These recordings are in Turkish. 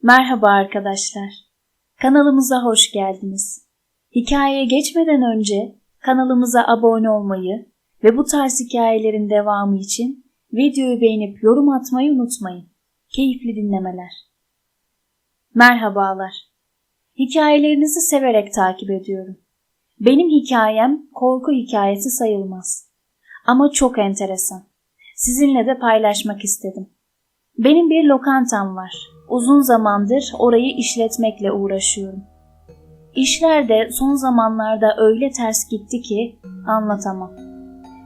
Merhaba arkadaşlar. Kanalımıza hoş geldiniz. Hikayeye geçmeden önce kanalımıza abone olmayı ve bu tarz hikayelerin devamı için videoyu beğenip yorum atmayı unutmayın. Keyifli dinlemeler. Merhabalar. Hikayelerinizi severek takip ediyorum. Benim hikayem korku hikayesi sayılmaz. Ama çok enteresan. Sizinle de paylaşmak istedim. Benim bir lokantam var. Uzun zamandır orayı işletmekle uğraşıyorum. İşler de son zamanlarda öyle ters gitti ki anlatamam.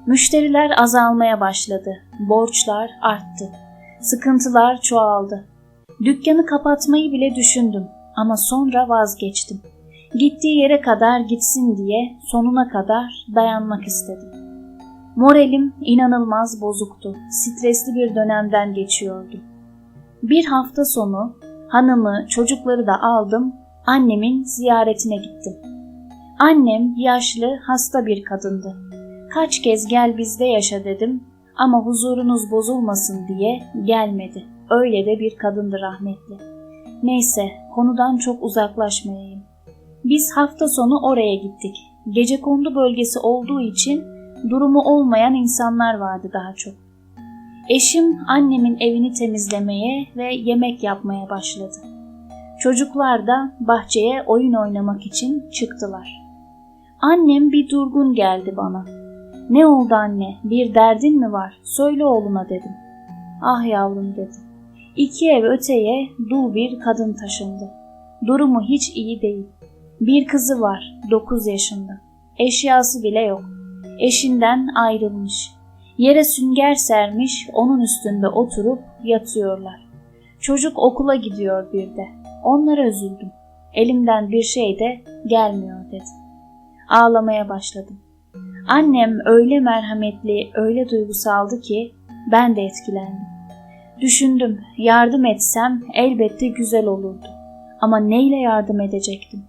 Müşteriler azalmaya başladı. Borçlar arttı. Sıkıntılar çoğaldı. Dükkanı kapatmayı bile düşündüm ama sonra vazgeçtim. Gittiği yere kadar gitsin diye sonuna kadar dayanmak istedim. Moralim inanılmaz bozuktu. Stresli bir dönemden geçiyordum. Bir hafta sonu hanımı, çocukları da aldım, annemin ziyaretine gittim. Annem yaşlı, hasta bir kadındı. Kaç kez gel bizde yaşa dedim ama huzurunuz bozulmasın diye gelmedi. Öyle de bir kadındı rahmetli. Neyse, konudan çok uzaklaşmayayım. Biz hafta sonu oraya gittik. Gecekondu bölgesi olduğu için durumu olmayan insanlar vardı daha çok. Eşim annemin evini temizlemeye ve yemek yapmaya başladı. Çocuklar da bahçeye oyun oynamak için çıktılar. Annem bir durgun geldi bana. "Ne oldu anne, bir derdin mi var? Söyle oğluna" dedim. "Ah yavrum" dedi. 2 ev öteye dul bir kadın taşındı. Durumu hiç iyi değil. Bir kızı var, 9 yaşında. Eşyası bile yok. Eşinden ayrılmış. Yere sünger sermiş, onun üstünde oturup yatıyorlar. Çocuk okula gidiyor bir de. Onlara üzüldüm. Elimden bir şey de gelmiyor dedi. Ağlamaya başladım. Annem öyle merhametli, öyle duygusaldı ki ben de etkilendim. Düşündüm, yardım etsem elbette güzel olurdu. Ama neyle yardım edecektim?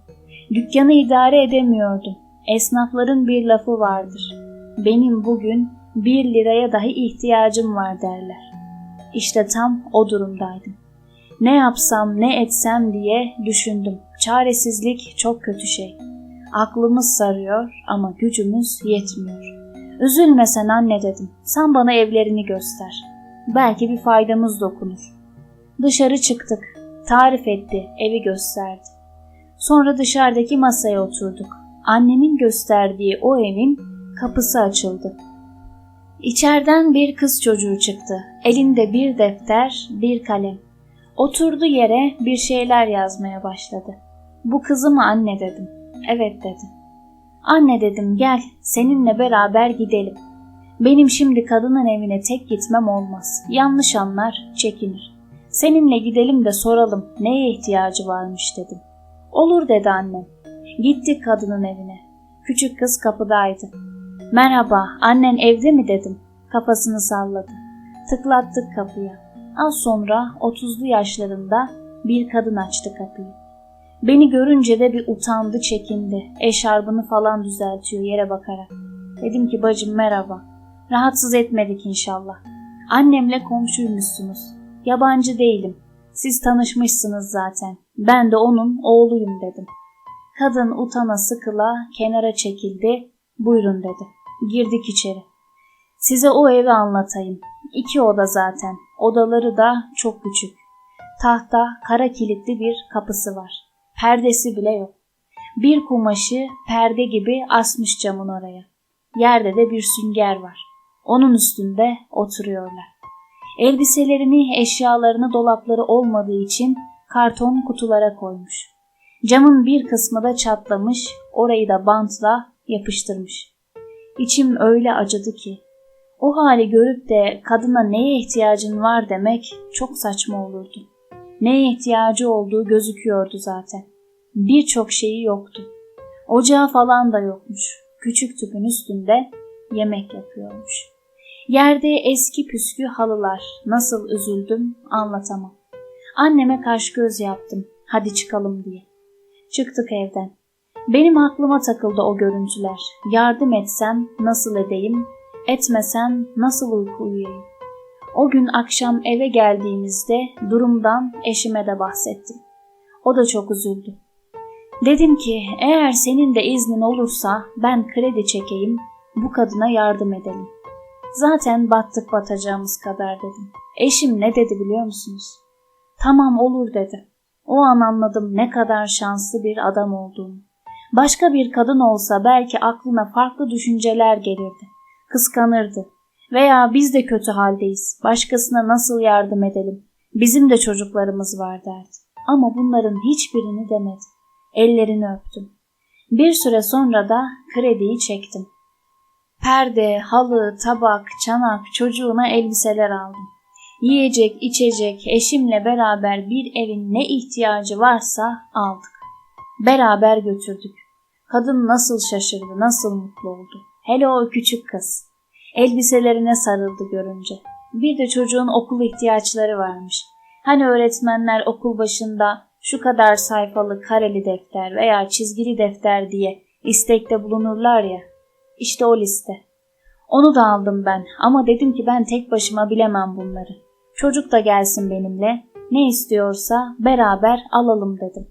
Dükkanı idare edemiyordum. Esnafların bir lafı vardır. Benim bugün 1 liraya dahi ihtiyacım var derler. İşte tam o durumdaydım. Ne yapsam ne etsem diye düşündüm. Çaresizlik çok kötü şey. Aklımız sarıyor ama gücümüz yetmiyor. "Üzülme sen anne" dedim. "Sen bana evlerini göster. Belki bir faydamız dokunur." Dışarı çıktık. Tarif etti, evi gösterdi. Sonra dışarıdaki masaya oturduk. Annemin gösterdiği o evin kapısı açıldı. İçeriden bir kız çocuğu çıktı. Elinde bir defter, bir kalem. Oturdu yere bir şeyler yazmaya başladı. "Bu kızı mı anne?" dedim. "Evet" dedi. "Anne" dedim, "gel seninle beraber gidelim. Benim şimdi kadının evine tek gitmem olmaz. Yanlış anlar, çekinir. Seninle gidelim de soralım neye ihtiyacı varmış" dedim. "Olur" dedi annem. Gittik kadının evine. Küçük kız kapıdaydı. "Merhaba, annen evde mi?" dedim. Kafasını salladı. Tıklattık kapıya. Az sonra 30'lu yaşlarında bir kadın açtı kapıyı. Beni görünce de bir utandı, çekindi. Eşarbını falan düzeltiyor yere bakarak. Dedim ki "Bacım merhaba. Rahatsız etmedik inşallah. Annemle komşuymuşsunuz. Yabancı değilim. Siz tanışmışsınız zaten. Ben de onun oğluyum" dedim. Kadın utana sıkıla kenara çekildi. "Buyurun" dedi. Girdik içeri. "Size o evi anlatayım. 2 oda zaten. Odaları da çok küçük. Tahta, kara kilitli bir kapısı var. Perdesi bile yok. Bir kumaşı perde gibi asmış camın oraya. Yerde de bir sünger var. Onun üstünde oturuyorlar. Elbiselerini, eşyalarını dolapları olmadığı için karton kutulara koymuş. Camın bir kısmı da çatlamış, orayı da bantla yapıştırmış. İçim öyle acıdı ki. O hali görüp de kadına neye ihtiyacın var demek çok saçma olurdu. Neye ihtiyacı olduğu gözüküyordu zaten. Birçok şeyi yoktu. Ocağı falan da yokmuş. Küçük tüpün üstünde yemek yapıyormuş. Yerde eski püskü halılar. Nasıl üzüldüm anlatamam. Anneme kaş göz yaptım. Hadi çıkalım diye. Çıktık evden. Benim aklıma takıldı o görüntüler. Yardım etsem nasıl edeyim, etmesem nasıl uyku uyuyayım? O gün akşam eve geldiğimizde durumdan eşime de bahsettim. O da çok üzüldü. Dedim ki eğer senin de iznin olursa ben kredi çekeyim, bu kadına yardım edelim. Zaten battık batacağımız kadar dedim. Eşim ne dedi biliyor musunuz? Tamam olur dedi. O an anladım ne kadar şanslı bir adam olduğumu. Başka bir kadın olsa belki aklına farklı düşünceler gelirdi. Kıskanırdı. Veya biz de kötü haldeyiz. Başkasına nasıl yardım edelim? Bizim de çocuklarımız var derdi. Ama bunların hiçbirini demedi. Ellerini öptüm. Bir süre sonra da krediyi çektim. Perde, halı, tabak, çanak, çocuğuna elbiseler aldım. Yiyecek, içecek, eşimle beraber bir evin ne ihtiyacı varsa aldık. Beraber götürdük. Kadın nasıl şaşırdı, nasıl mutlu oldu. Hele o küçük kız. Elbiselerine sarıldı görünce. Bir de çocuğun okul ihtiyaçları varmış. Hani öğretmenler okul başında şu kadar sayfalı kareli defter veya çizgili defter diye istekte bulunurlar ya. İşte o liste. Onu da aldım ben ama dedim ki ben tek başıma bilemem bunları. Çocuk da gelsin benimle. Ne istiyorsa beraber alalım dedim.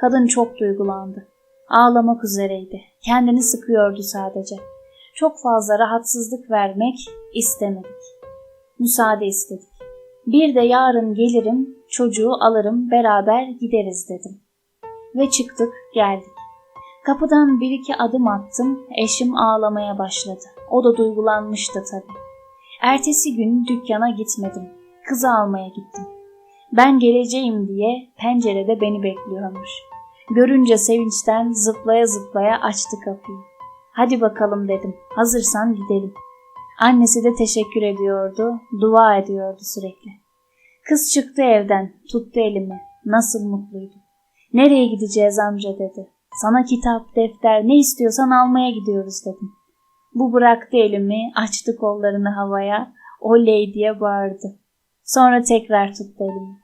Kadın çok duygulandı. Ağlamak üzereydi. Kendini sıkıyordu sadece. Çok fazla rahatsızlık vermek istemedik. Müsaade istedik. Bir de yarın gelirim, çocuğu alırım, beraber gideriz dedim. Ve çıktık, geldik. Kapıdan bir iki adım attım, eşim ağlamaya başladı. O da duygulanmıştı tabii. Ertesi gün dükkana gitmedim. Kızı almaya gittim. Ben geleceğim diye pencerede beni bekliyormuş. Görünce sevinçten zıplaya zıplaya açtı kapıyı. Hadi bakalım dedim, hazırsan gidelim. Annesi de teşekkür ediyordu, dua ediyordu sürekli. Kız çıktı evden, tuttu elimi. Nasıl mutluydu. Nereye gideceğiz amca dedi. Sana kitap, defter ne istiyorsan almaya gidiyoruz dedim. Bu bıraktı elimi, açtı kollarını havaya, oley diye bağırdı. Sonra tekrar tuttu elimi.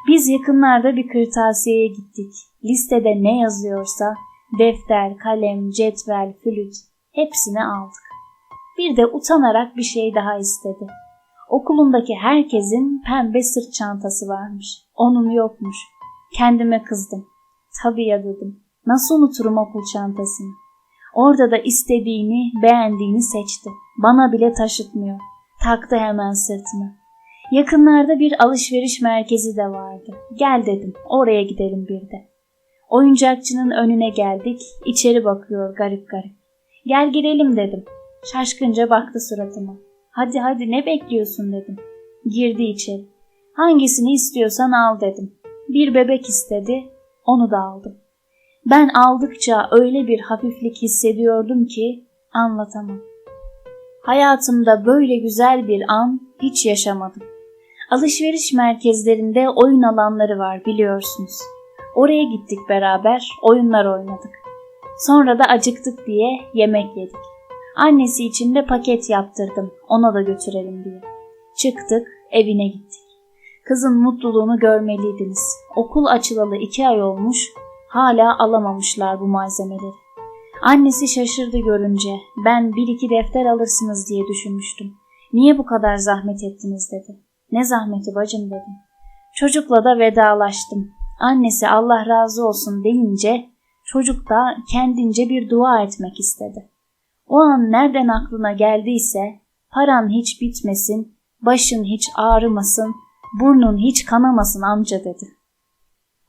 Biz yakınlarda bir kırtasiyeye gittik. Listede ne yazıyorsa defter, kalem, cetvel, flüt hepsini aldık. Bir de utanarak bir şey daha istedi. Okulundaki herkesin pembe sırt çantası varmış. Onun yokmuş. Kendime kızdım. Tabii ya dedim. Nasıl unuturum okul çantasını? Orada da istediğini, beğendiğini seçti. Bana bile taşıtmıyor. Taktı hemen sırtına. Yakınlarda bir alışveriş merkezi de vardı. Gel dedim, oraya gidelim bir de. Oyuncakçının önüne geldik, içeri bakıyor garip garip. Gel girelim dedim. Şaşkınca baktı suratıma. Hadi hadi ne bekliyorsun dedim. Girdi içeri. Hangisini istiyorsan al dedim. Bir bebek istedi, onu da aldım. Ben aldıkça öyle bir hafiflik hissediyordum ki anlatamam. Hayatımda böyle güzel bir an hiç yaşamadım. Alışveriş merkezlerinde oyun alanları var biliyorsunuz. Oraya gittik beraber, oyunlar oynadık. Sonra da acıktık diye yemek yedik. Annesi için de paket yaptırdım, ona da götürelim diye. Çıktık, evine gittik. Kızın mutluluğunu görmeliydiniz. Okul açılalı 2 ay olmuş, hala alamamışlar bu malzemeleri. Annesi şaşırdı görünce, ben 1-2 defter alırsınız diye düşünmüştüm. Niye bu kadar zahmet ettiniz dedi. Ne zahmeti bacım dedim. Çocukla da vedalaştım. Annesi Allah razı olsun deyince çocuk da kendince bir dua etmek istedi. O an nereden aklına geldiyse paran hiç bitmesin, başın hiç ağrımasın, burnun hiç kanamasın amca dedi.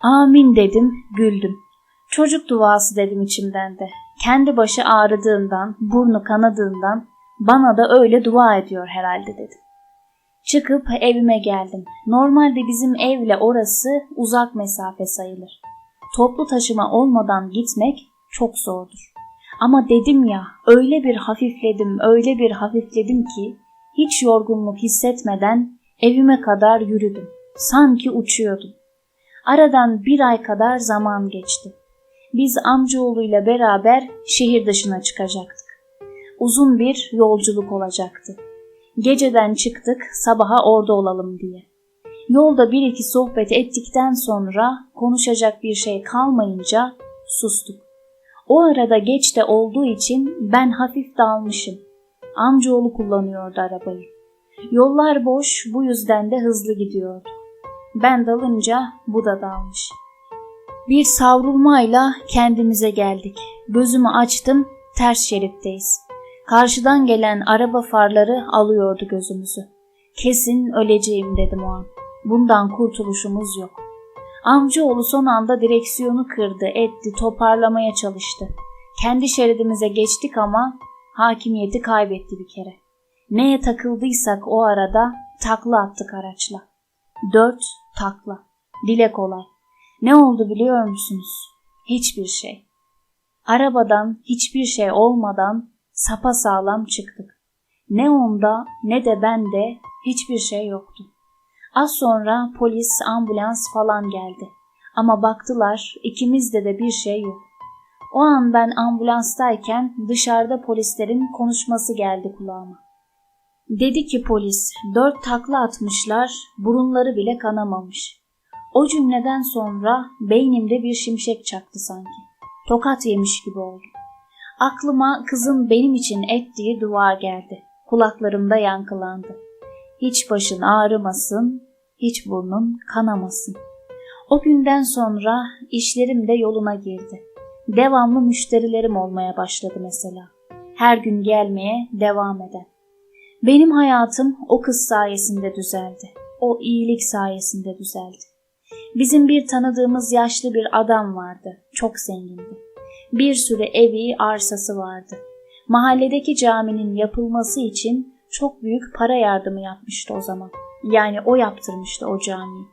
Amin dedim, güldüm. Çocuk duası dedim içimden de. Kendi başı ağrıdığından, burnu kanadığından bana da öyle dua ediyor herhalde dedim. Çıkıp evime geldim. Normalde bizim evle orası uzak mesafe sayılır. Toplu taşıma olmadan gitmek çok zordur. Ama dedim ya, öyle bir hafifledim ki hiç yorgunluk hissetmeden evime kadar yürüdüm. Sanki uçuyordum. Aradan 1 ay kadar zaman geçti. Biz amcaoğluyla beraber şehir dışına çıkacaktık. Uzun bir yolculuk olacaktı. Geceden çıktık sabaha orada olalım diye. Yolda 1-2 sohbet ettikten sonra konuşacak bir şey kalmayınca sustuk. O arada geç de olduğu için ben hafif dalmışım. Amcaoğlu kullanıyordu arabayı. Yollar boş, bu yüzden de hızlı gidiyordu. Ben dalınca bu da dalmış. Bir savrulmayla kendimize geldik. Gözümü açtım, ters şeritteyiz. Karşıdan gelen araba farları alıyordu gözümüzü. Kesin öleceğim dedim o an. Bundan kurtuluşumuz yok. Amcaoğlu son anda direksiyonu kırdı, etti, toparlamaya çalıştı. Kendi şeridimize geçtik ama hakimiyeti kaybetti bir kere. Neye takıldıysak o arada takla attık araçla. 4 takla. Dile kolay. Ne oldu biliyor musunuz? Hiçbir şey. Arabadan hiçbir şey olmadan sapasağlam çıktık. Ne onda ne de bende hiçbir şey yoktu. Az sonra polis, ambulans falan geldi. Ama baktılar ikimizde de bir şey yok. O an ben ambulanstayken dışarıda polislerin konuşması geldi kulağıma. Dedi ki polis, 4 takla atmışlar, burunları bile kanamamış. O cümleden sonra beynimde bir şimşek çaktı sanki. Tokat yemiş gibi oldum. Aklıma kızın benim için ettiği dua geldi. Kulaklarımda yankılandı. Hiç başın ağrımasın, hiç burnun kanamasın. O günden sonra işlerim de yoluna girdi. Devamlı müşterilerim olmaya başladı mesela. Her gün gelmeye devam eden. Benim hayatım o kız sayesinde düzeldi. O iyilik sayesinde düzeldi. Bizim bir tanıdığımız yaşlı bir adam vardı. Çok zengindi. Bir sürü evi, arsası vardı. Mahalledeki caminin yapılması için çok büyük para yardımı yapmıştı o zaman. Yani o yaptırmıştı o camiyi.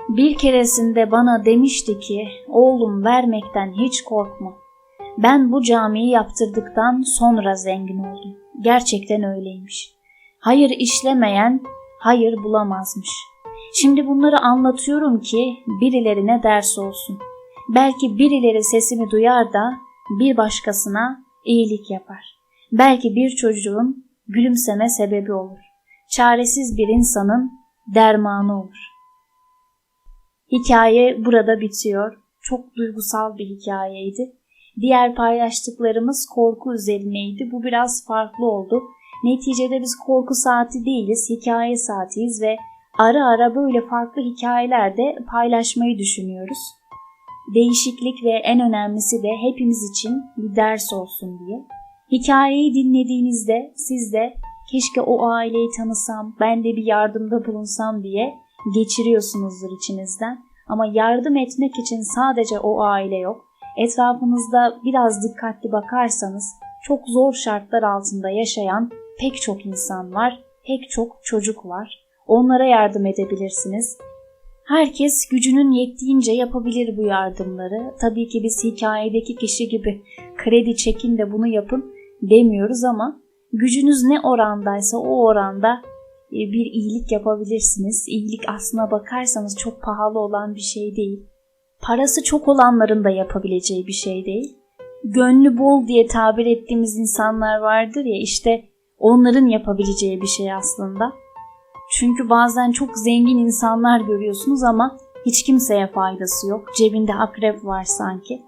Bir keresinde bana demişti ki, oğlum vermekten hiç korkma. Ben bu camiyi yaptırdıktan sonra zengin oldum. Gerçekten öyleymiş. Hayır işlemeyen hayır bulamazmış. Şimdi bunları anlatıyorum ki birilerine ders olsun. Belki birileri sesimi duyar da bir başkasına iyilik yapar. Belki bir çocuğun gülümseme sebebi olur. Çaresiz bir insanın dermanı olur. Hikaye burada bitiyor. Çok duygusal bir hikayeydi. Diğer paylaştıklarımız korku üzerineydi. Bu biraz farklı oldu. Neticede biz korku saati değiliz, hikaye saatiyiz ve ara ara böyle farklı hikayeler de paylaşmayı düşünüyoruz. Değişiklik ve en önemlisi de hepimiz için bir ders olsun diye. Hikayeyi dinlediğinizde siz de keşke o aileyi tanısam, ben de bir yardımda bulunsam diye geçiriyorsunuzdur içinizden. Ama yardım etmek için sadece o aile yok. Etrafınızda biraz dikkatli bakarsanız çok zor şartlar altında yaşayan pek çok insan var, pek çok çocuk var. Onlara yardım edebilirsiniz. Herkes gücünün yettiğince yapabilir bu yardımları. Tabii ki biz hikayedeki kişi gibi kredi çekin de bunu yapın demiyoruz ama gücünüz ne orandaysa o oranda bir iyilik yapabilirsiniz. İyilik aslına bakarsanız çok pahalı olan bir şey değil. Parası çok olanların da yapabileceği bir şey değil. Gönlü bol diye tabir ettiğimiz insanlar vardır ya, işte onların yapabileceği bir şey aslında. Çünkü bazen çok zengin insanlar görüyorsunuz ama hiç kimseye faydası yok. Cebinde akrep var sanki.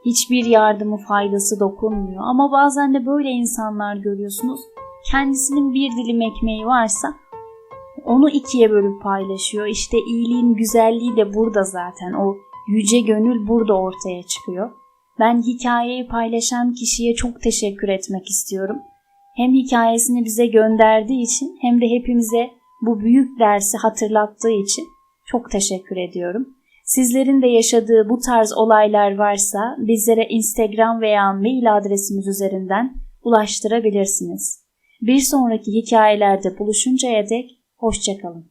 Hiçbir yardımı faydası dokunmuyor. Ama bazen de böyle insanlar görüyorsunuz. Kendisinin bir dilim ekmeği varsa onu ikiye bölüp paylaşıyor. İşte iyiliğin güzelliği de burada zaten. O yüce gönül burada ortaya çıkıyor. Ben hikayeyi paylaşan kişiye çok teşekkür etmek istiyorum. Hem hikayesini bize gönderdiği için hem de hepimize bu büyük dersi hatırlattığı için çok teşekkür ediyorum. Sizlerin de yaşadığı bu tarz olaylar varsa bizlere Instagram veya mail adresimiz üzerinden ulaştırabilirsiniz. Bir sonraki hikayelerde buluşuncaya dek hoşça kalın.